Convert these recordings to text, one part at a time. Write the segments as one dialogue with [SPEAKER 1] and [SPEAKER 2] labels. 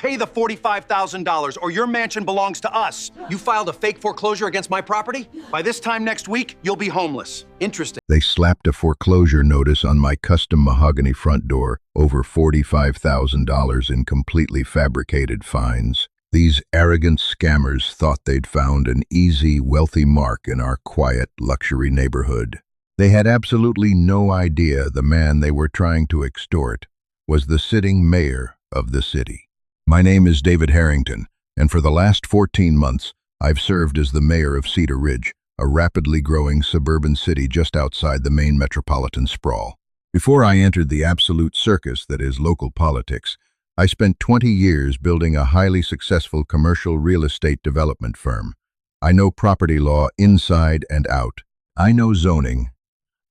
[SPEAKER 1] Pay the $45,000 or your mansion belongs to us. You filed a fake foreclosure against my property? By this time next week, you'll be homeless. Interesting.
[SPEAKER 2] They slapped a foreclosure notice on my custom mahogany front door, over $45,000 in completely fabricated fines. These arrogant scammers thought they'd found an easy, wealthy mark in our quiet, luxury neighborhood. They had absolutely no idea the man they were trying to extort was the sitting mayor of the city. My name is David Harrington, and for the last 14 months, I've served as the mayor of Cedar Ridge, a rapidly growing suburban city just outside the main metropolitan sprawl. Before I entered the absolute circus that is local politics, I spent 20 years building a highly successful commercial real estate development firm. I know property law inside and out. I know zoning.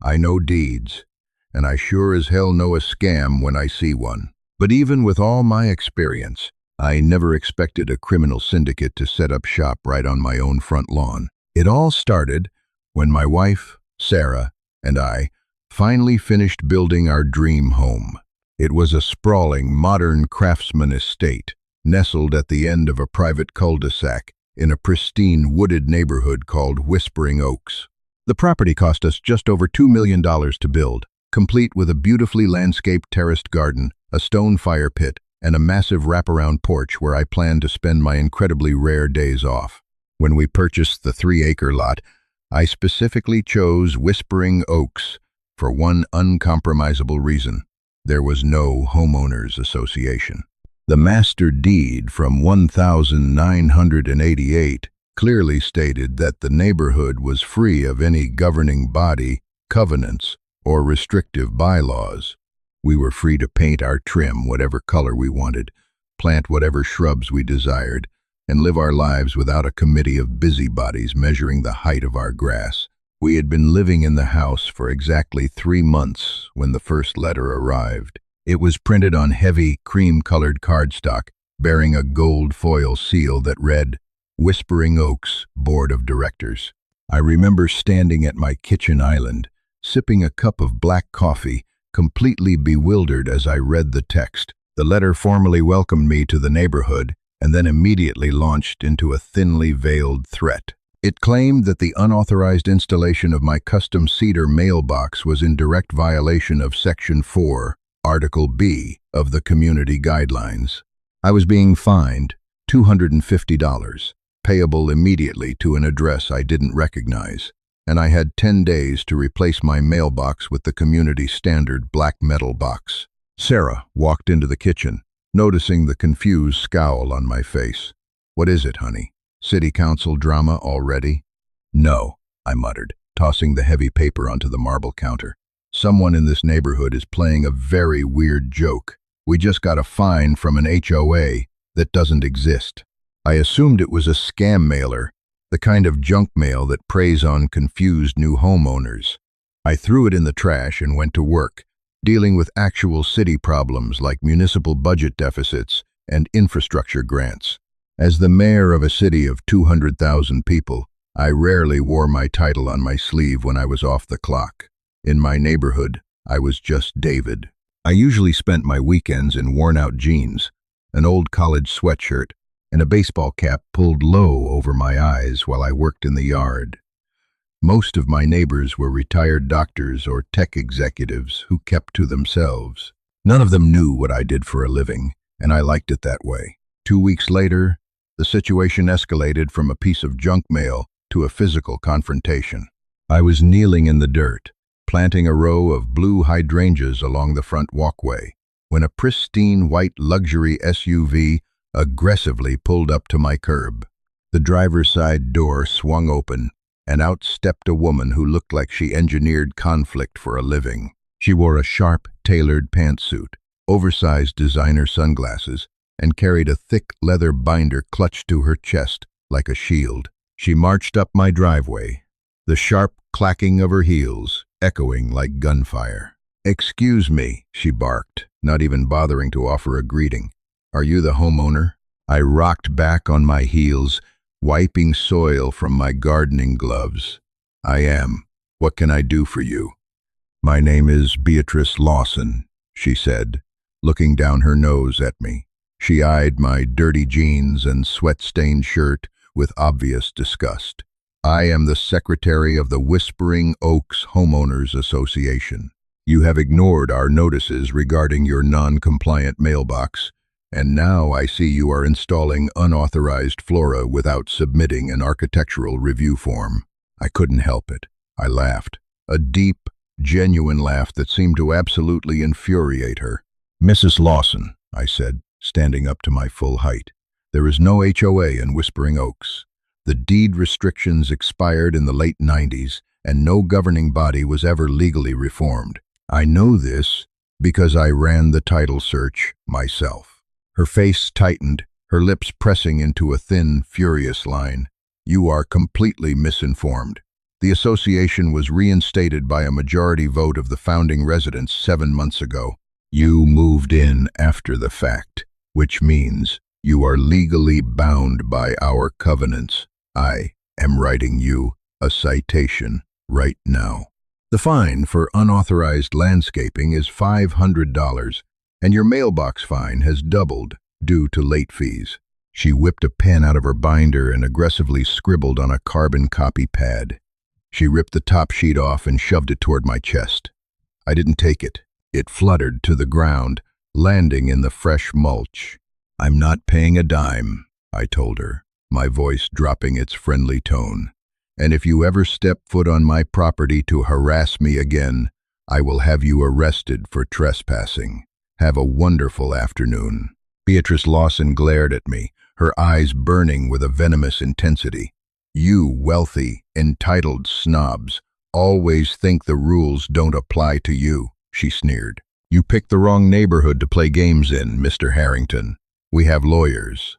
[SPEAKER 2] I know deeds. And I sure as hell know a scam when I see one. But even with all my experience, I never expected a criminal syndicate to set up shop right on my own front lawn. It all started when my wife, Sarah, and I finally finished building our dream home. It was a sprawling, modern craftsman estate, nestled at the end of a private cul-de-sac in a pristine wooded neighborhood called Whispering Oaks. The property cost us just over $2 million to build, complete with a beautifully landscaped terraced garden, a stone fire pit, and a massive wraparound porch where I planned to spend my incredibly rare days off. When we purchased the 3-acre lot, I specifically chose Whispering Oaks for one uncompromisable reason. There was no homeowners association. The master deed from 1988 clearly stated that the neighborhood was free of any governing body, covenants, or restrictive bylaws. We were free to paint our trim whatever color we wanted, plant whatever shrubs we desired, and live our lives without a committee of busybodies measuring the height of our grass. We had been living in the house for exactly 3 months when the first letter arrived. It was printed on heavy, cream-colored cardstock, bearing a gold foil seal that read, Whispering Oaks, Board of Directors. I remember standing at my kitchen island, sipping a cup of black coffee, completely bewildered as I read the text. The letter formally welcomed me to the neighborhood and then immediately launched into a thinly veiled threat. It claimed that the unauthorized installation of my custom cedar mailbox was in direct violation of Section 4, Article B of the Community Guidelines. I was being fined $250, payable immediately to an address I didn't recognize, and I had 10 days to replace my mailbox with the community standard black metal box. Sarah walked into the kitchen, noticing the confused scowl on my face. "What is it, honey? City council drama already?" "No," I muttered, tossing the heavy paper onto the marble counter. "Someone in this neighborhood is playing a very weird joke. We just got a fine from an HOA that doesn't exist." I assumed it was a scam mailer, the kind of junk mail that preys on confused new homeowners. I threw it in the trash and went to work, dealing with actual city problems like municipal budget deficits and infrastructure grants. As the mayor of a city of 200,000 people, I rarely wore my title on my sleeve when I was off the clock. In my neighborhood, I was just David. I usually spent my weekends in worn-out jeans, an old college sweatshirt, and a baseball cap pulled low over my eyes while I worked in the yard. Most of my neighbors were retired doctors or tech executives who kept to themselves. None of them knew what I did for a living, and I liked it that way. 2 weeks later, the situation escalated from a piece of junk mail to a physical confrontation. I was kneeling in the dirt, planting a row of blue hydrangeas along the front walkway, when a pristine white luxury SUV aggressively pulled up to my curb. The driver's side door swung open, and out stepped a woman who looked like she engineered conflict for a living. She wore a sharp, tailored pantsuit, oversized designer sunglasses, and carried a thick leather binder clutched to her chest like a shield. She marched up my driveway, the sharp clacking of her heels echoing like gunfire. "Excuse me," she barked, not even bothering to offer a greeting. "Are you the homeowner?" I rocked back on my heels, wiping soil from my gardening gloves. "I am. What can I do for you?" "My name is Beatrice Lawson," she said, looking down her nose at me. She eyed my dirty jeans and sweat-stained shirt with obvious disgust. "I am the secretary of the Whispering Oaks Homeowners Association. You have ignored our notices regarding your non-compliant mailbox, and now I see you are installing unauthorized flora without submitting an architectural review form." I couldn't help it. I laughed, a deep, genuine laugh that seemed to absolutely infuriate her. "Mrs. Lawson," I said, standing up to my full height, "there is no HOA in Whispering Oaks. The deed restrictions expired in the late 90s, and no governing body was ever legally reformed. I know this because I ran the title search myself." Her face tightened, her lips pressing into a thin, furious line. "You are completely misinformed. The association was reinstated by a majority vote of the founding residents 7 months ago. You moved in after the fact, which means you are legally bound by our covenants. I am writing you a citation right now. The fine for unauthorized landscaping is $500, and your mailbox fine has doubled due to late fees." She whipped a pen out of her binder and aggressively scribbled on a carbon copy pad. She ripped the top sheet off and shoved it toward my chest. I didn't take it. It fluttered to the ground, landing in the fresh mulch. "I'm not paying a dime," I told her, my voice dropping its friendly tone. "And if you ever step foot on my property to harass me again, I will have you arrested for trespassing. Have a wonderful afternoon." Beatrice Lawson glared at me, her eyes burning with a venomous intensity. "You wealthy, entitled snobs always think the rules don't apply to you," she sneered. "You picked the wrong neighborhood to play games in, Mr. Harrington. We have lawyers.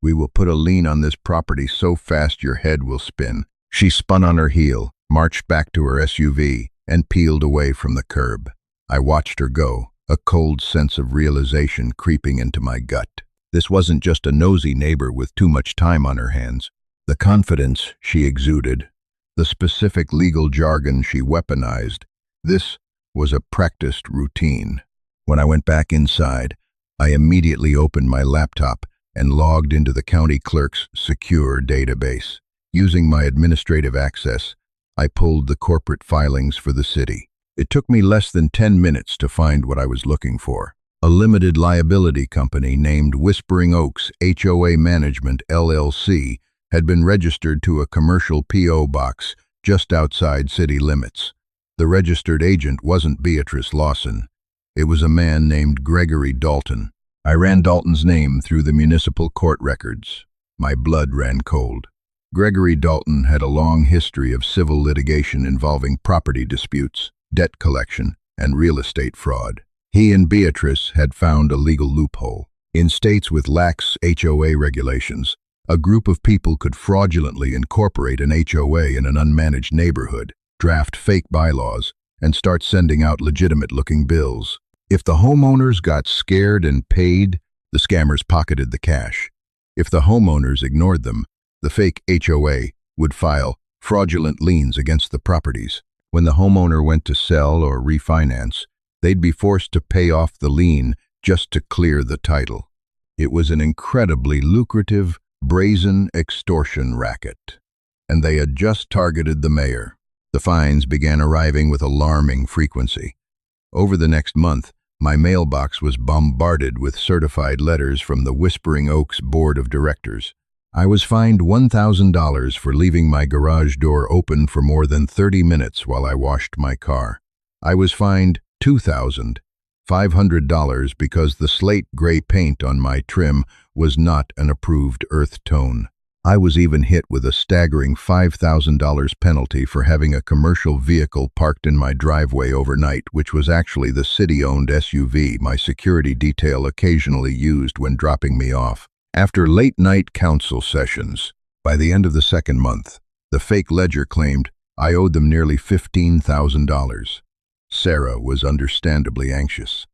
[SPEAKER 2] We will put a lien on this property so fast your head will spin." She spun on her heel, marched back to her SUV, and peeled away from the curb. I watched her go, a cold sense of realization creeping into my gut. This wasn't just a nosy neighbor with too much time on her hands. The confidence she exuded, the specific legal jargon she weaponized, this was a practiced routine. When I went back inside, I immediately opened my laptop and logged into the county clerk's secure database. Using my administrative access, I pulled the corporate filings for the city. It took me less than 10 minutes to find what I was looking for. A limited liability company named Whispering Oaks HOA Management LLC had been registered to a commercial P.O. box just outside city limits. The registered agent wasn't Beatrice Lawson. It was a man named Gregory Dalton. I ran Dalton's name through the municipal court records. My blood ran cold. Gregory Dalton had a long history of civil litigation involving property disputes, debt collection, and real estate fraud. He and Beatrice had found a legal loophole. In states with lax HOA regulations, a group of people could fraudulently incorporate an HOA in an unmanaged neighborhood, draft fake bylaws, and start sending out legitimate-looking bills. If the homeowners got scared and paid, the scammers pocketed the cash. If the homeowners ignored them, the fake HOA would file fraudulent liens against the properties. When the homeowner went to sell or refinance, they'd be forced to pay off the lien just to clear the title. It was an incredibly lucrative, brazen extortion racket. And they had just targeted the mayor. The fines began arriving with alarming frequency. Over the next month, my mailbox was bombarded with certified letters from the Whispering Oaks Board of Directors. I was fined $1,000 for leaving my garage door open for more than 30 minutes while I washed my car. I was fined $2,500 because the slate gray paint on my trim was not an approved earth tone. I was even hit with a staggering $5,000 penalty for having a commercial vehicle parked in my driveway overnight, which was actually the city-owned SUV my security detail occasionally used when dropping me off. After late-night council sessions, by the end of the second month, the fake ledger claimed I owed them nearly $15,000. Sarah was understandably anxious.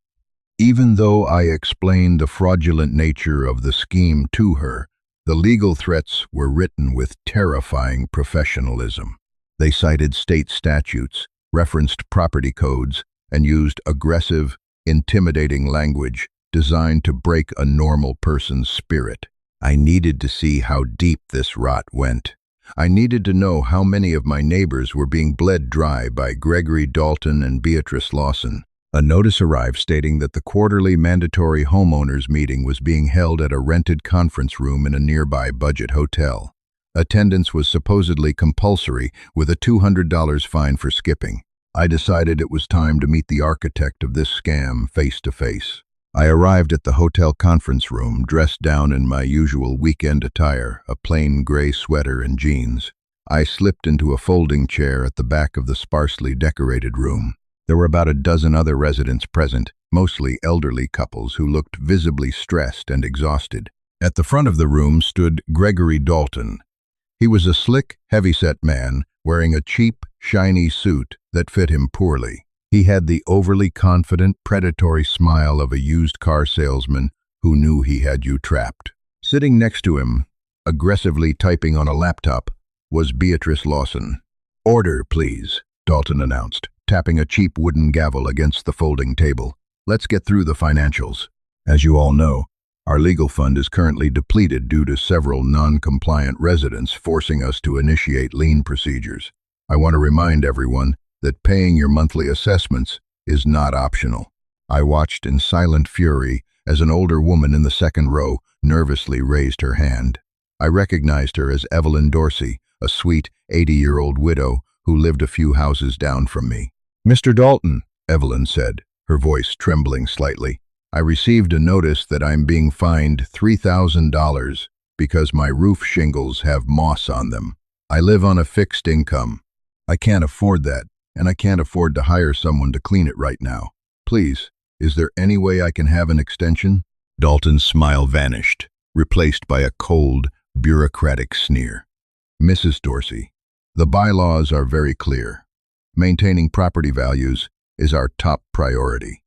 [SPEAKER 2] Even though I explained the fraudulent nature of the scheme to her, the legal threats were written with terrifying professionalism. They cited state statutes, referenced property codes, and used aggressive, intimidating language designed to break a normal person's spirit. I needed to see how deep this rot went. I needed to know how many of my neighbors were being bled dry by Gregory Dalton and Beatrice Lawson. A notice arrived stating that the quarterly mandatory homeowners meeting was being held at a rented conference room in a nearby budget hotel. Attendance was supposedly compulsory, with a $200 fine for skipping. I decided it was time to meet the architect of this scam face to face. I arrived at the hotel conference room dressed down in my usual weekend attire, a plain gray sweater and jeans. I slipped into a folding chair at the back of the sparsely decorated room. There were about a dozen other residents present, mostly elderly couples who looked visibly stressed and exhausted. At the front of the room stood Gregory Dalton. He was a slick, heavy-set man, wearing a cheap, shiny suit that fit him poorly. He had the overly confident, predatory smile of a used car salesman who knew he had you trapped. Sitting next to him, aggressively typing on a laptop, was Beatrice Lawson. "Order, please," Dalton announced, tapping a cheap wooden gavel against the folding table. "Let's get through the financials. As you all know, our legal fund is currently depleted due to several non-compliant residents forcing us to initiate lien procedures. I want to remind everyone that paying your monthly assessments is not optional." I watched in silent fury as an older woman in the second row nervously raised her hand. I recognized her as Evelyn Dorsey, a sweet 80-year-old widow who lived a few houses down from me. "Mr. Dalton," Evelyn said, her voice trembling slightly, "I received a notice that I'm being fined $3,000 because my roof shingles have moss on them. I live on a fixed income. I can't afford that, and I can't afford to hire someone to clean it right now. Please, is there any way I can have an extension?" Dalton's smile vanished, replaced by a cold, bureaucratic sneer. "Mrs. Dorsey, the bylaws are very clear. Maintaining property values is our top priority.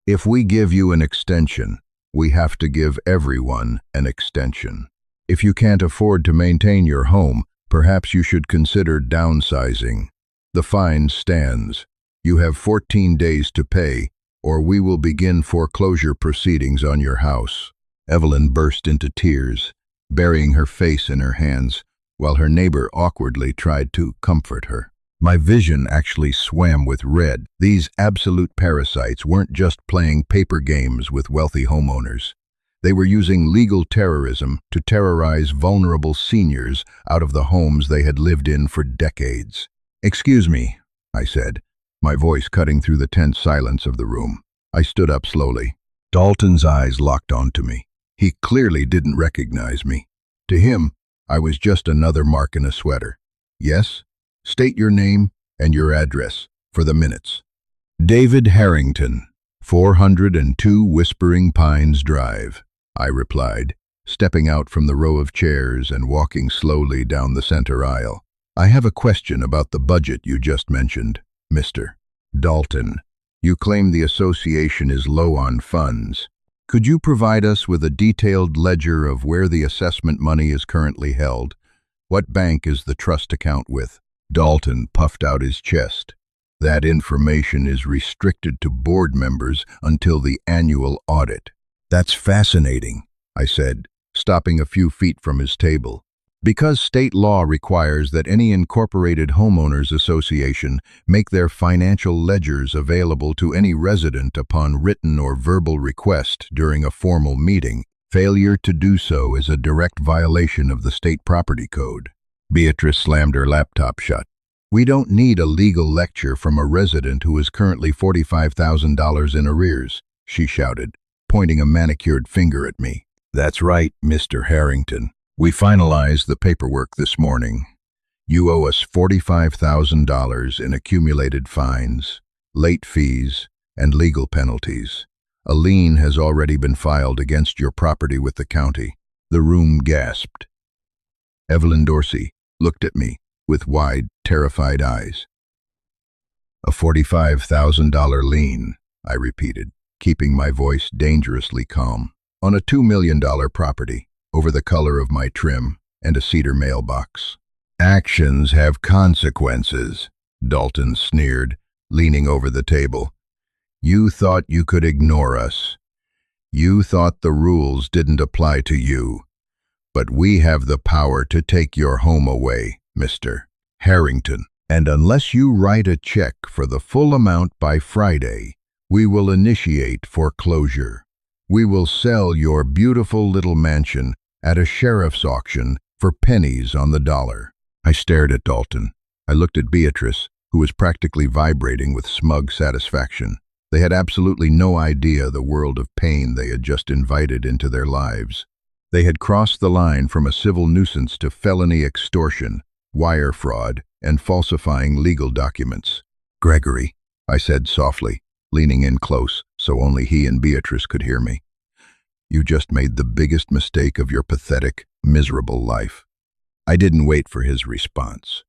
[SPEAKER 2] If we give you an extension, we have to give everyone an extension. If you can't afford to maintain your home, perhaps you should consider downsizing. The fine stands. You have 14 days to pay, or we will begin foreclosure proceedings on your house." Evelyn burst into tears, burying her face in her hands, while her neighbor awkwardly tried to comfort her. My vision actually swam with red. These absolute parasites weren't just playing paper games with wealthy homeowners. They were using legal terrorism to terrorize vulnerable seniors out of the homes they had lived in for decades. "Excuse me," I said, my voice cutting through the tense silence of the room. I stood up slowly. Dalton's eyes locked onto me. He clearly didn't recognize me. To him, I was just another mark in a sweater. "Yes? State your name and your address for the minutes." "David Harrington, 402 Whispering Pines Drive," I replied, stepping out from the row of chairs and walking slowly down the center aisle. "I have a question about the budget you just mentioned, Mr. Dalton. You claim the association is low on funds. Could you provide us with a detailed ledger of where the assessment money is currently held? What bank is the trust account with?" Dalton puffed out his chest. "That information is restricted to board members until the annual audit." "That's fascinating," I said, stopping a few feet from his table. "Because state law requires that any incorporated homeowners association make their financial ledgers available to any resident upon written or verbal request during a formal meeting, failure to do so is a direct violation of the state property code." Beatrice slammed her laptop shut. "We don't need a legal lecture from a resident who is currently $45,000 in arrears," she shouted, pointing a manicured finger at me. "That's right, Mr. Harrington. We finalized the paperwork this morning. You owe us $45,000 in accumulated fines, late fees, and legal penalties. A lien has already been filed against your property with the county." The room gasped. Evelyn Dorsey looked at me with wide, terrified eyes. "A $45,000 lien," I repeated, keeping my voice dangerously calm, "on a $2 million property, over the color of my trim and a cedar mailbox." "Actions have consequences," Dalton sneered, leaning over the table. "You thought you could ignore us. You thought the rules didn't apply to you, but we have the power to take your home away, Mr. Harrington. And unless you write a check for the full amount by Friday, we will initiate foreclosure. We will sell your beautiful little mansion at a sheriff's auction for pennies on the dollar." I stared at Dalton. I looked at Beatrice, who was practically vibrating with smug satisfaction. They had absolutely no idea the world of pain they had just invited into their lives. They had crossed the line from a civil nuisance to felony extortion, wire fraud, and falsifying legal documents. "Gregory," I said softly, leaning in close so only he and Beatrice could hear me, "you just made the biggest mistake of your pathetic, miserable life." I didn't wait for his response.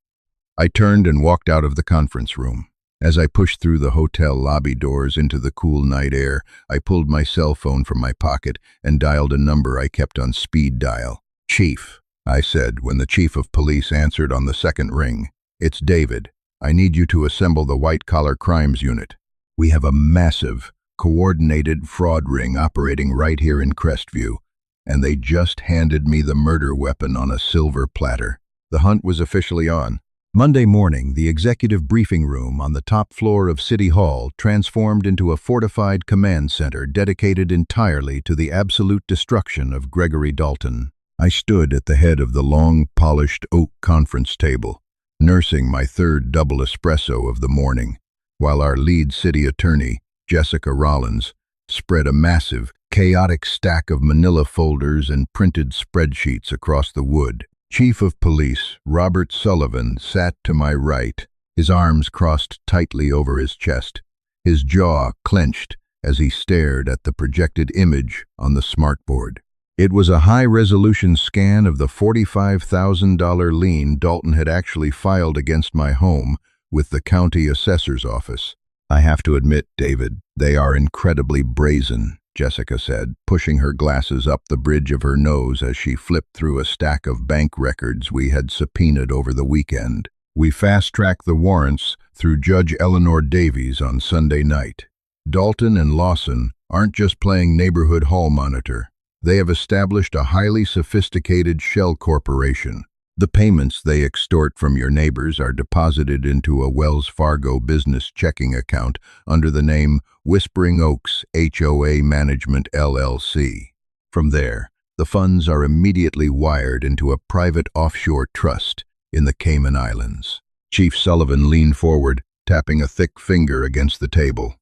[SPEAKER 2] I turned and walked out of the conference room. As I pushed through the hotel lobby doors into the cool night air, I pulled my cell phone from my pocket and dialed a number I kept on speed dial. "Chief," I said when the chief of police answered on the second ring. "It's David. I need you to assemble the white-collar crimes unit. We have a massive, coordinated fraud ring operating right here in Crestview, and they just handed me the murder weapon on a silver platter." The hunt was officially on. Monday morning, the executive briefing room on the top floor of City Hall transformed into a fortified command center dedicated entirely to the absolute destruction of Gregory Dalton. I stood at the head of the long, polished oak conference table, nursing my third double espresso of the morning, while our lead city attorney, Jessica Rollins, spread a massive, chaotic stack of manila folders and printed spreadsheets across the wood. Chief of Police Robert Sullivan sat to my right, his arms crossed tightly over his chest, his jaw clenched as he stared at the projected image on the smartboard. It was a high-resolution scan of the $45,000 lien Dalton had actually filed against my home with the county assessor's office. "I have to admit, David, they are incredibly brazen," Jessica said, pushing her glasses up the bridge of her nose as she flipped through a stack of bank records we had subpoenaed over the weekend. "We fast-tracked the warrants through Judge Eleanor Davies on Sunday night. Dalton and Lawson aren't just playing neighborhood hall monitor. They have established a highly sophisticated shell corporation. The payments they extort from your neighbors are deposited into a Wells Fargo business checking account under the name Whispering Oaks HOA Management LLC. From there, the funds are immediately wired into a private offshore trust in the Cayman Islands." Chief Sullivan leaned forward, tapping a thick finger against the table.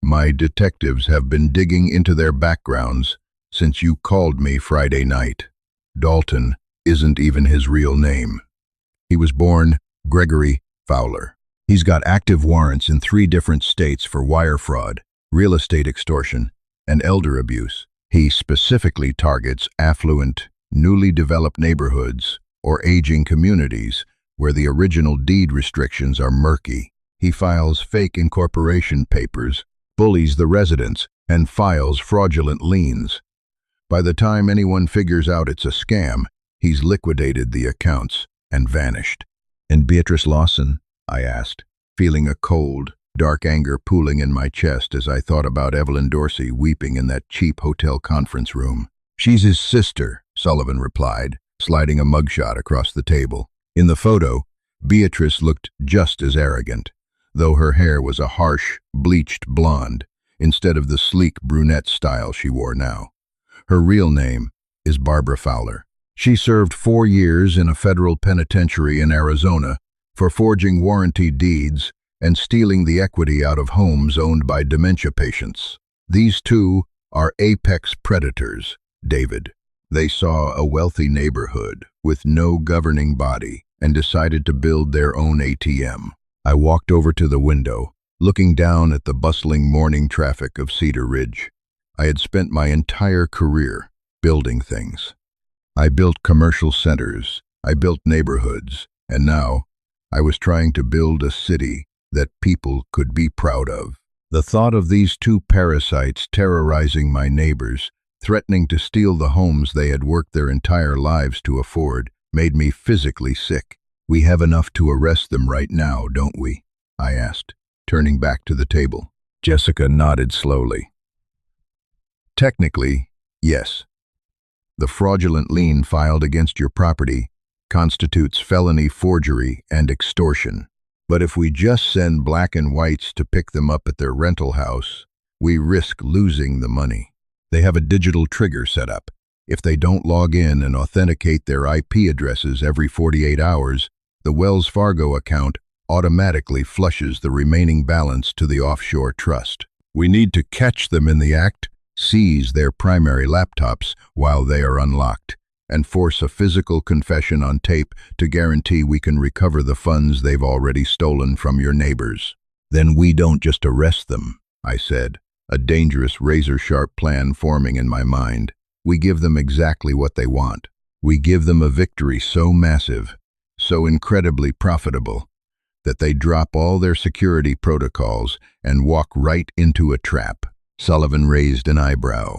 [SPEAKER 2] "My detectives have been digging into their backgrounds since you called me Friday night. Dalton isn't even his real name. He was born Gregory Fowler. He's got active warrants in 3 different states for wire fraud, real estate extortion, and elder abuse. He specifically targets affluent, newly developed neighborhoods or aging communities where the original deed restrictions are murky. He files fake incorporation papers, bullies the residents, and files fraudulent liens. By the time anyone figures out it's a scam, he's liquidated the accounts and vanished." "And Beatrice Lawson?" I asked, feeling a cold, dark anger pooling in my chest as I thought about Evelyn Dorsey weeping in that cheap hotel conference room. "She's his sister," Sullivan replied, sliding a mugshot across the table. In the photo, Beatrice looked just as arrogant, though her hair was a harsh, bleached blonde instead of the sleek brunette style she wore now. Her real name is Barbara Fowler. She served 4 years in a federal penitentiary in Arizona for forging warranty deeds and stealing the equity out of homes owned by dementia patients. These two are apex predators, David. They saw a wealthy neighborhood with no governing body and decided to build their own ATM. I walked over to the window, looking down at the bustling morning traffic of Cedar Ridge. I had spent my entire career building things. I built commercial centers, I built neighborhoods, and now I was trying to build a city that people could be proud of. The thought of these 2 parasites terrorizing my neighbors, threatening to steal the homes they had worked their entire lives to afford, made me physically sick. "We have enough to arrest them right now, don't we?" I asked, turning back to the table. Jessica nodded slowly. Technically, yes. The fraudulent lien filed against your property constitutes felony forgery and extortion. But if we just send black and whites to pick them up at their rental house, we risk losing the money. They have a digital trigger set up. If they don't log in and authenticate their IP addresses every 48 hours, the Wells Fargo account automatically flushes the remaining balance to the offshore trust. We need to catch them in the act, seize their primary laptops while they are unlocked, and force a physical confession on tape to guarantee we can recover the funds they've already stolen from your neighbors. Then we don't just arrest them, I said, a dangerous razor-sharp plan forming in my mind. We give them exactly what they want. We give them a victory so massive, so incredibly profitable, that they drop all their security protocols and walk right into a trap. Sullivan raised an eyebrow.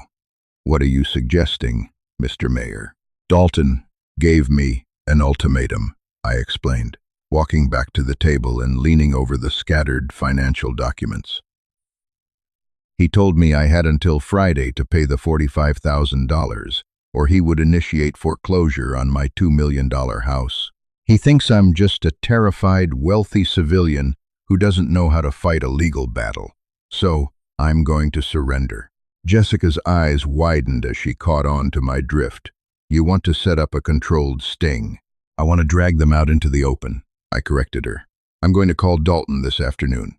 [SPEAKER 2] What are you suggesting, Mr. Mayor? Dalton gave me an ultimatum, I explained, walking back to the table and leaning over the scattered financial documents. He told me I had until Friday to pay the $45,000, or he would initiate foreclosure on my $2 million house. He thinks I'm just a terrified, wealthy civilian who doesn't know how to fight a legal battle. So, I'm going to surrender. Jessica's eyes widened as she caught on to my drift. You want to set up a controlled sting. I want to drag them out into the open, I corrected her. I'm going to call Dalton this afternoon.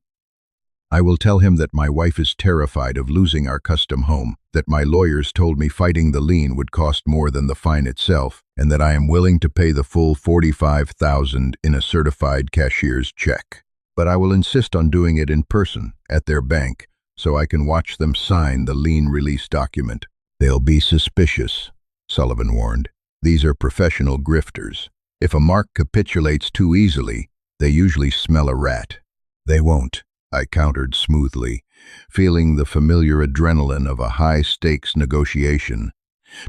[SPEAKER 2] I will tell him that my wife is terrified of losing our custom home, that my lawyers told me fighting the lien would cost more than the fine itself, and that I am willing to pay the full $45,000 in a certified cashier's check. But I will insist on doing it in person, at their bank, so I can watch them sign the lien release document. They'll be suspicious, Sullivan warned. These are professional grifters. If a mark capitulates too easily, they usually smell a rat. They won't, I countered smoothly, feeling the familiar adrenaline of a high-stakes negotiation,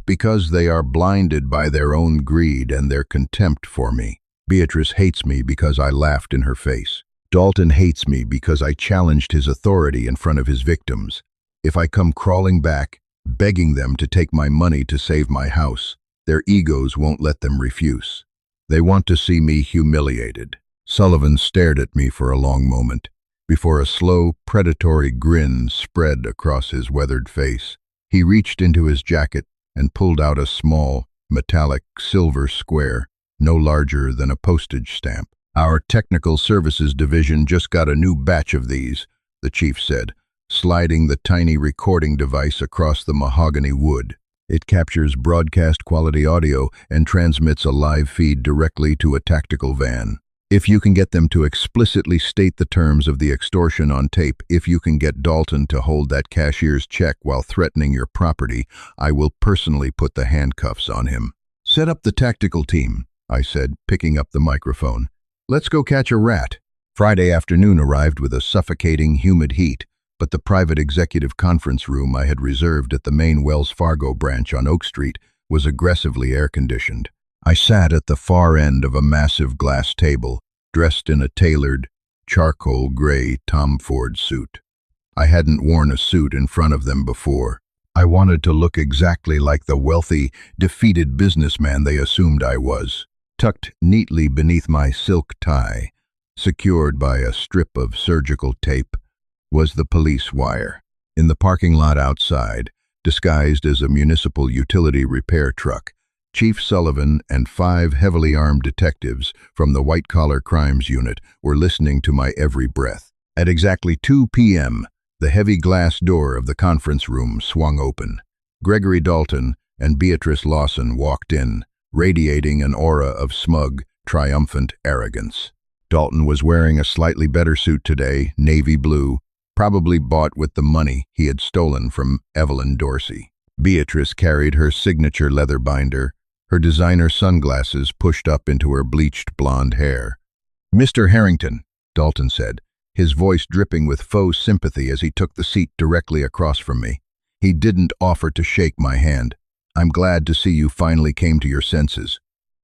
[SPEAKER 2] because they are blinded by their own greed and their contempt for me. Beatrice hates me because I laughed in her face. Dalton hates me because I challenged his authority in front of his victims. If I come crawling back, begging them to take my money to save my house, their egos won't let them refuse. They want to see me humiliated. Sullivan stared at me for a long moment, before a slow, predatory grin spread across his weathered face. He reached into his jacket and pulled out a small, metallic silver square, no larger than a postage stamp. Our technical services division just got a new batch of these, the chief said, sliding the tiny recording device across the mahogany wood. It captures broadcast-quality audio and transmits a live feed directly to a tactical van. If you can get them to explicitly state the terms of the extortion on tape, if you can get Dalton to hold that cashier's check while threatening your property, I will personally put the handcuffs on him. Set up the tactical team, I said, picking up the microphone. Let's go catch a rat. Friday afternoon arrived with a suffocating, humid heat, but the private executive conference room I had reserved at the main Wells Fargo branch on Oak Street was aggressively air-conditioned. I sat at the far end of a massive glass table, dressed in a tailored, charcoal gray Tom Ford suit. I hadn't worn a suit in front of them before. I wanted to look exactly like the wealthy, defeated businessman they assumed I was. Tucked neatly beneath my silk tie, secured by a strip of surgical tape, was the police wire. In the parking lot outside, disguised as a municipal utility repair truck, Chief Sullivan and 5 heavily armed detectives from the White Collar Crimes Unit were listening to my every breath. At exactly 2 p.m., the heavy glass door of the conference room swung open. Gregory Dalton and Beatrice Lawson walked in, radiating an aura of smug, triumphant arrogance. Dalton was wearing a slightly better suit today, navy blue, probably bought with the money he had stolen from Evelyn Dorsey. Beatrice carried her signature leather binder, her designer sunglasses pushed up into her bleached blonde hair. "Mr. Harrington," Dalton said, his voice dripping with faux sympathy as he took the seat directly across from me. He didn't offer to shake my hand. "I'm glad to see you finally came to your senses.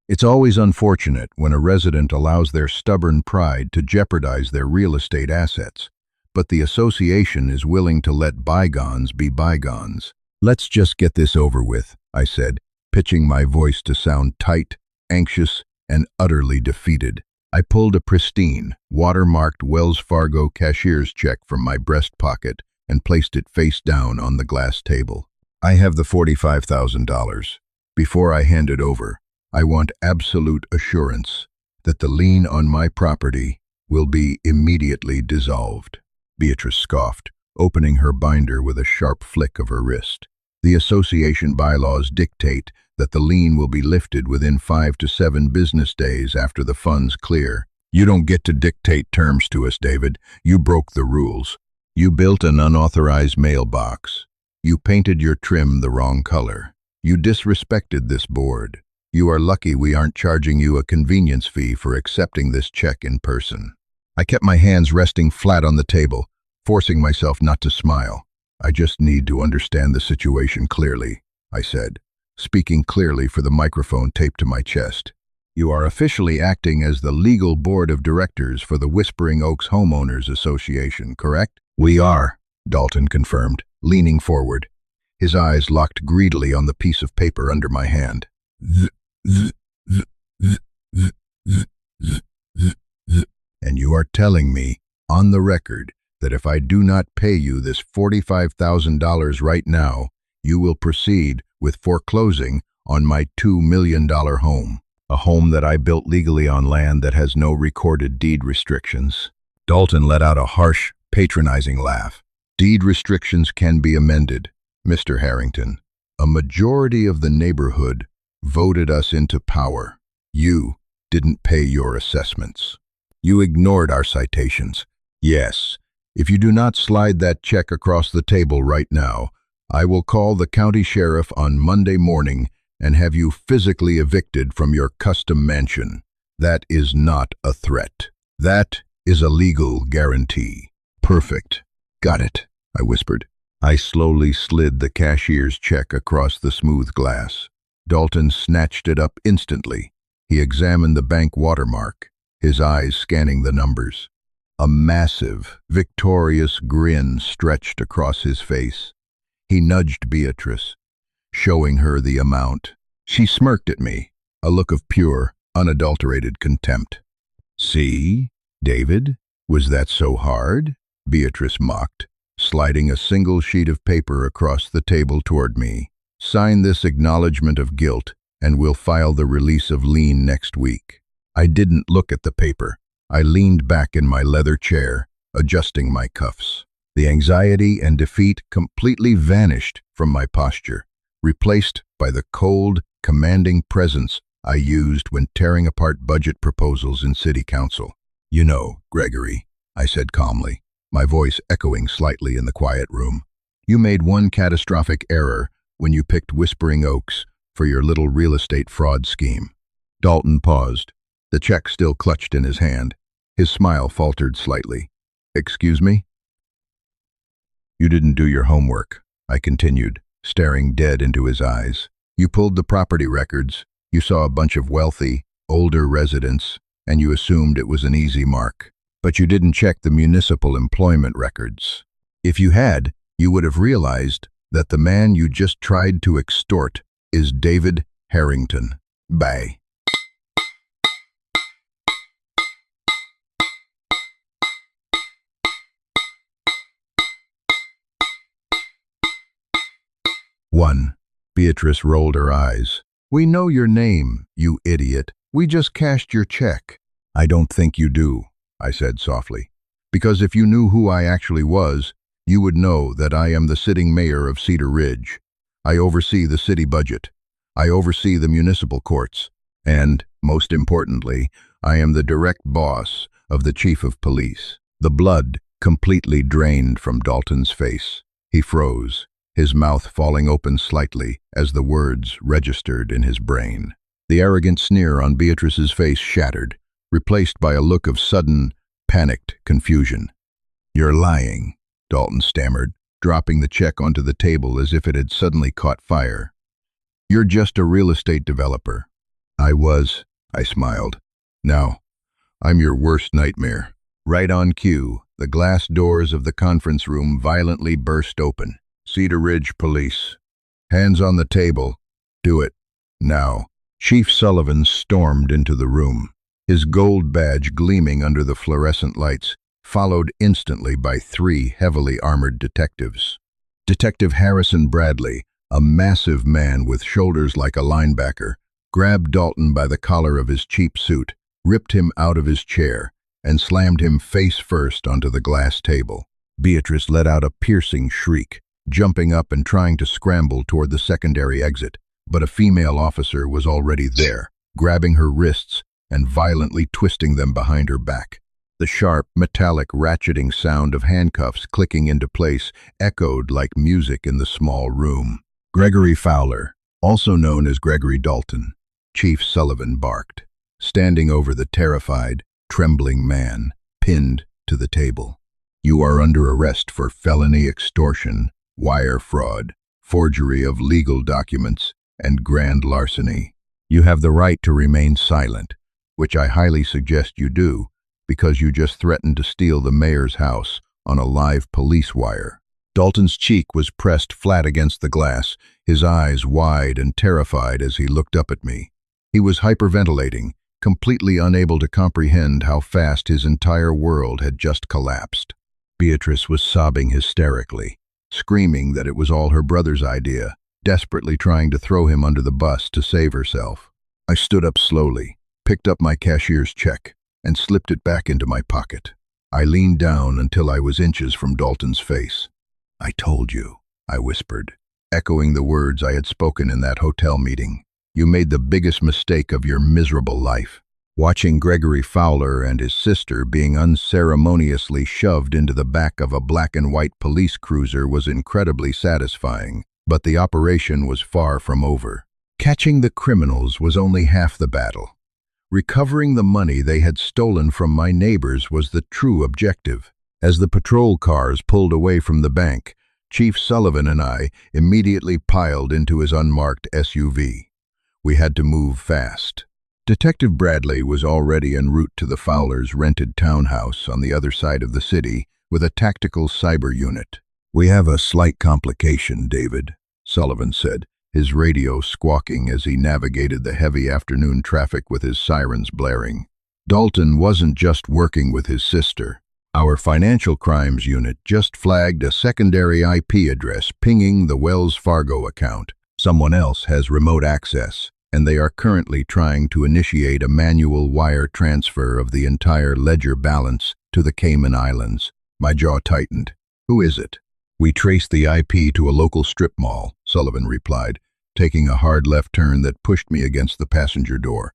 [SPEAKER 2] It's always unfortunate when a resident allows their stubborn pride to jeopardize their real estate assets, but the association is willing to let bygones be bygones." Let's just get this over with, I said, pitching my voice to sound tight, anxious, and utterly defeated. I pulled a pristine, watermarked Wells Fargo cashier's check from my breast pocket and placed it face down on the glass table. I have the $45,000. Before I hand it over, I want absolute assurance that the lien on my property will be immediately dissolved. Beatrice scoffed, opening her binder with a sharp flick of her wrist. The association bylaws dictate that the lien will be lifted within 5 to 7 business days after the funds clear. You don't get to dictate terms to us, David. You broke the rules. You built an unauthorized mailbox. You painted your trim the wrong color. You disrespected this board. You are lucky we aren't charging you a convenience fee for accepting this check in person. I kept my hands resting flat on the table, forcing myself not to smile. I just need to understand the situation clearly, I said, speaking clearly for the microphone taped to my chest. You are officially acting as the legal board of directors for the Whispering Oaks Homeowners Association, correct? We are, Dalton confirmed, leaning forward. His eyes locked greedily on the piece of paper under my hand. And you are telling me, on the record, that if I do not pay you this $45,000 right now, you will proceed with foreclosing on my $2 million home, a home that I built legally on land that has no recorded deed restrictions. Dalton let out a harsh, patronizing laugh. Deed restrictions can be amended, Mr. Harrington. A majority of the neighborhood voted us into power. You didn't pay your assessments. You ignored our citations. Yes. If you do not slide that check across the table right now, I will call the county sheriff on Monday morning and have you physically evicted from your custom mansion. That is not a threat. That is a legal guarantee. Perfect. Got it, I whispered. I slowly slid the cashier's check across the smooth glass. Dalton snatched it up instantly. He examined the bank watermark, his eyes scanning the numbers. A massive, victorious grin stretched across his face. He nudged Beatrice, showing her the amount. She smirked at me, a look of pure, unadulterated contempt. See, David, was that so hard? Beatrice mocked, sliding a single sheet of paper across the table toward me. Sign this acknowledgement of guilt, and we'll file the release of lien next week. I didn't look at the paper. I leaned back in my leather chair, adjusting my cuffs. The anxiety and defeat completely vanished from my posture, replaced by the cold, commanding presence I used when tearing apart budget proposals in city council. You know, Gregory, I said calmly, my voice echoing slightly in the quiet room. You made one catastrophic error when you picked Whispering Oaks for your little real estate fraud scheme. Dalton paused, the check still clutched in his hand. His smile faltered slightly. Excuse me? You didn't do your homework, I continued, staring dead into his eyes. You pulled the property records, you saw a bunch of wealthy, older residents, and you assumed it was an easy mark. But you didn't check the municipal employment records. If you had, you would have realized that the man you just tried to extort is David Harrington. Bye. One. Beatrice rolled her eyes. We know your name, you idiot. We just cashed your check. I don't think you do, I said softly. Because if you knew who I actually was, you would know that I am the sitting mayor of Cedar Ridge. I oversee the city budget. I oversee the municipal courts. And, most importantly, I am the direct boss of the chief of police. The blood completely drained from Dalton's face. He froze, his mouth falling open slightly as the words registered in his brain. The arrogant sneer on Beatrice's face shattered, replaced by a look of sudden, panicked confusion. You're lying, Dalton stammered, dropping the check onto the table as if it had suddenly caught fire. You're just a real estate developer. I smiled. Now, I'm your worst nightmare. Right on cue, the glass doors of the conference room violently burst open. Cedar Ridge Police, Hands on the table. Do it. Now. Chief Sullivan stormed into the room, his gold badge gleaming under the fluorescent lights, followed instantly by 3 heavily armored detectives. Detective Harrison Bradley, a massive man with shoulders like a linebacker, grabbed Dalton by the collar of his cheap suit, ripped him out of his chair, and slammed him face first onto the glass table. Beatrice let out a piercing shriek, jumping up and trying to scramble toward the secondary exit, but a female officer was already there, grabbing her wrists and violently twisting them behind her back. The sharp, metallic ratcheting sound of handcuffs clicking into place echoed like music in the small room. Gregory Fowler, also known as Gregory Dalton, Chief Sullivan barked, standing over the terrified, trembling man, pinned to the table. You are under arrest for felony extortion, wire fraud, forgery of legal documents, and grand larceny. You have the right to remain silent, which I highly suggest you do, because you just threatened to steal the mayor's house on a live police wire. Dalton's cheek was pressed flat against the glass, his eyes wide and terrified as he looked up at me. He was hyperventilating, completely unable to comprehend how fast his entire world had just collapsed. Beatrice was sobbing hysterically, screaming that it was all her brother's idea, desperately trying to throw him under the bus to save herself. I stood up slowly, picked up my cashier's check, and slipped it back into my pocket. I leaned down until I was inches from Dalton's face. I told you, I whispered, echoing the words I had spoken in that hotel meeting. You made the biggest mistake of your miserable life. Watching Gregory Fowler and his sister being unceremoniously shoved into the back of a black and white police cruiser was incredibly satisfying, but the operation was far from over. Catching the criminals was only half the battle. Recovering the money they had stolen from my neighbors was the true objective. As the patrol cars pulled away from the bank, Chief Sullivan and I immediately piled into his unmarked SUV. We had to move fast. Detective Bradley was already en route to the Fowlers' rented townhouse on the other side of the city with a tactical cyber unit. We have a slight complication, David, Sullivan said, his radio squawking as he navigated the heavy afternoon traffic with his sirens blaring. Dalton wasn't just working with his sister. Our financial crimes unit just flagged a secondary IP address pinging the Wells Fargo account. Someone else has remote access, and they are currently trying to initiate a manual wire transfer of the entire ledger balance to the Cayman Islands. My jaw tightened. Who is it? We traced the IP to a local strip mall, Sullivan replied, taking a hard left turn that pushed me against the passenger door.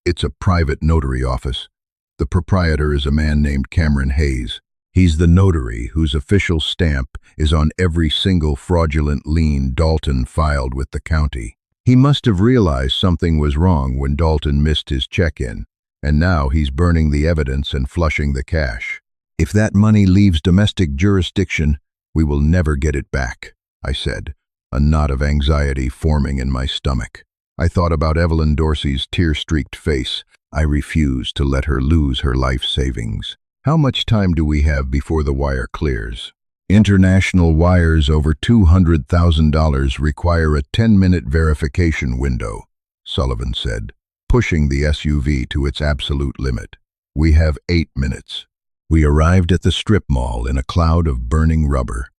[SPEAKER 2] It's a private notary office. The proprietor is a man named Cameron Hayes. He's the notary whose official stamp is on every single fraudulent lien Dalton filed with the county. He must have realized something was wrong when Dalton missed his check-in, and now he's burning the evidence and flushing the cash. If that money leaves domestic jurisdiction, we will never get it back, I said, a knot of anxiety forming in my stomach. I thought about Evelyn Dorsey's tear-streaked face. I refused to let her lose her life savings. How much time do we have before the wire clears? International wires over $200,000 require a 10-minute verification window, Sullivan said, pushing the SUV to its absolute limit. We have 8 minutes. We arrived at the strip mall in a cloud of burning rubber.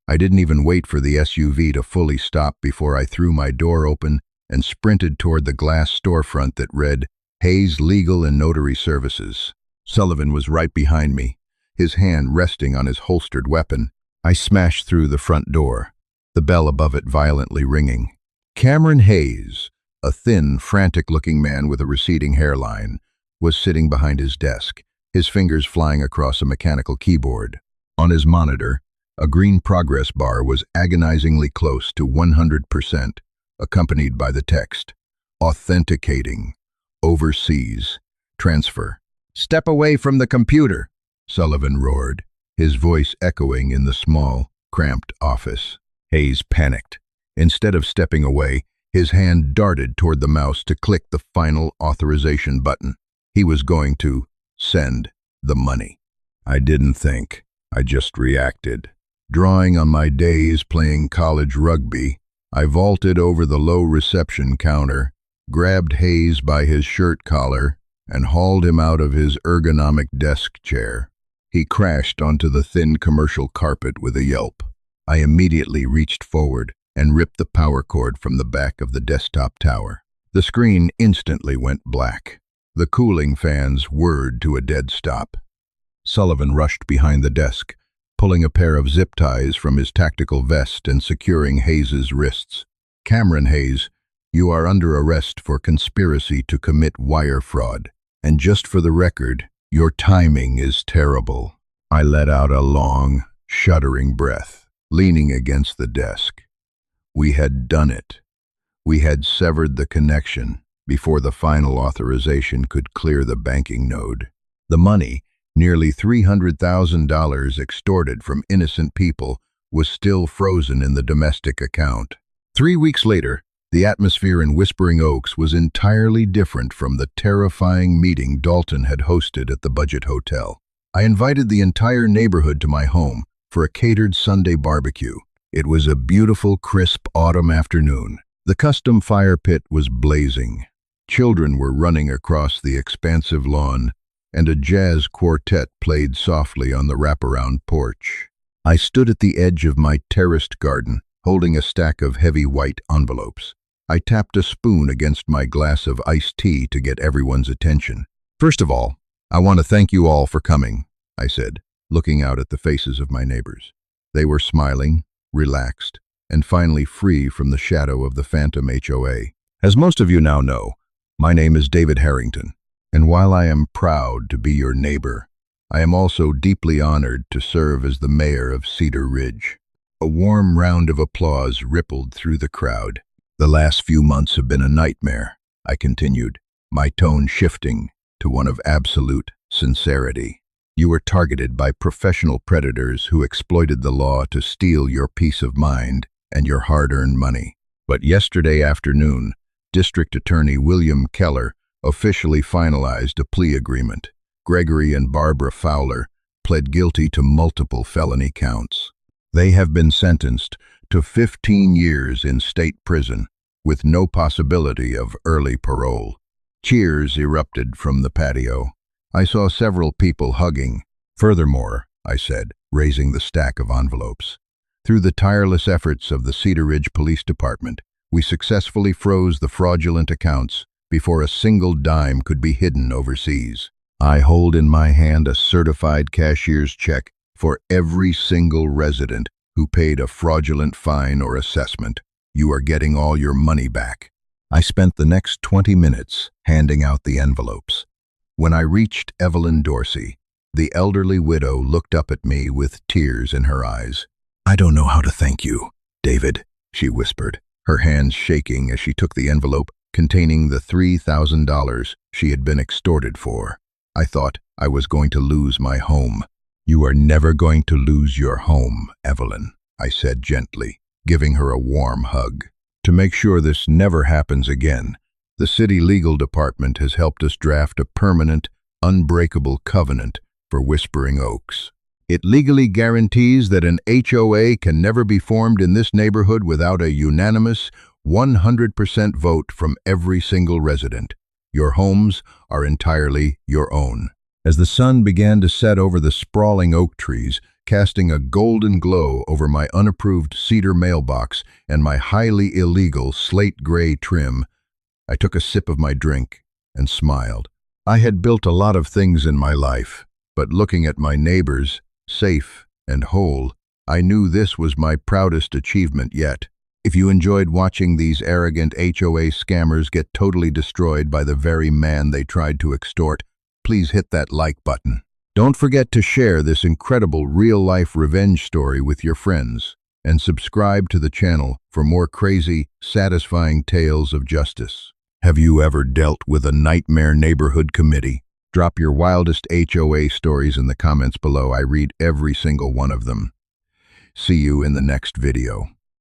[SPEAKER 2] I didn't even wait for the SUV to fully stop before I threw my door open and sprinted toward the glass storefront that read, Hayes Legal and Notary Services. Sullivan was right behind me, his hand resting on his holstered weapon. I smashed through the front door, the bell above it violently ringing. Cameron Hayes, a thin, frantic-looking man with a receding hairline, was sitting behind his desk, his fingers flying across a mechanical keyboard. On his monitor, a green progress bar was agonizingly close to 100%, accompanied by the text, Authenticating, Overseas, Transfer. Step away from the computer, Sullivan roared, his voice echoing in the small, cramped office. Hayes panicked. Instead of stepping away, his hand darted toward the mouse to click the final authorization button. He was going to send the money. I didn't think. I just reacted. Drawing on my days playing college rugby, I vaulted over the low reception counter, grabbed Hayes by his shirt collar, and hauled him out of his ergonomic desk chair. He crashed onto the thin commercial carpet with a yelp. I immediately reached forward and ripped the power cord from the back of the desktop tower. The screen instantly went black. The cooling fans whirred to a dead stop. Sullivan rushed behind the desk, pulling a pair of zip ties from his tactical vest and securing Hayes's wrists. "Cameron Hayes, you are under arrest for conspiracy to commit wire fraud. And just for the record, your timing is terrible." I let out a long, shuddering breath, leaning against the desk. We had done it. We had severed the connection before the final authorization could clear the banking node. The money, nearly $300,000 extorted from innocent people, was still frozen in the domestic account. 3 weeks later, the atmosphere in Whispering Oaks was entirely different from the terrifying meeting Dalton had hosted at the Budget Hotel. I invited the entire neighborhood to my home for a catered Sunday barbecue. It was a beautiful, crisp autumn afternoon. The custom fire pit was blazing. Children were running across the expansive lawn, and a jazz quartet played softly on the wraparound porch. I stood at the edge of my terraced garden, holding a stack of heavy white envelopes. I tapped a spoon against my glass of iced tea to get everyone's attention. "First of all, I want to thank you all for coming," I said, looking out at the faces of my neighbors. They were smiling, relaxed, and finally free from the shadow of the phantom HOA. As most of you now know, my name is David Harrington, and while I am proud to be your neighbor, I am also deeply honored to serve as the mayor of Cedar Ridge. A warm round of applause rippled through the crowd. "The last few months have been a nightmare," I continued, my tone shifting to one of absolute sincerity. "You were targeted by professional predators who exploited the law to steal your peace of mind and your hard-earned money. But yesterday afternoon, District Attorney William Keller officially finalized a plea agreement. Gregory and Barbara Fowler pled guilty to multiple felony counts. They have been sentenced to 15 years in state prison with no possibility of early parole." Cheers erupted from the patio. I saw several people hugging. "Furthermore," I said, raising the stack of envelopes, "through the tireless efforts of the Cedar Ridge Police Department, we successfully froze the fraudulent accounts before a single dime could be hidden overseas. I hold in my hand a certified cashier's check for every single resident who paid a fraudulent fine or assessment. You are getting all your money back." I spent the next 20 minutes handing out the envelopes. When I reached Evelyn Dorsey, the elderly widow looked up at me with tears in her eyes. "I don't know how to thank you, David," she whispered, her hands shaking as she took the envelope containing the $3,000 she had been extorted for. I thought I was going to lose my home. "You are never going to lose your home, Evelyn," I said gently, giving her a warm hug. "To make sure this never happens again, the city legal department has helped us draft a permanent, unbreakable covenant for Whispering Oaks. It legally guarantees that an HOA can never be formed in this neighborhood without a unanimous 100% vote from every single resident. Your homes are entirely your own." As the sun began to set over the sprawling oak trees, casting a golden glow over my unapproved cedar mailbox and my highly illegal slate gray trim, I took a sip of my drink and smiled. I had built a lot of things in my life, but looking at my neighbors, safe and whole, I knew this was my proudest achievement yet. If you enjoyed watching these arrogant HOA scammers get totally destroyed by the very man they tried to extort, please hit that like button. Don't forget to share this incredible real-life revenge story with your friends, and subscribe to the channel for more crazy, satisfying tales of justice. Have you ever dealt with a nightmare neighborhood committee? Drop your wildest HOA stories in the comments below. I read every single one of them. See you in the next video.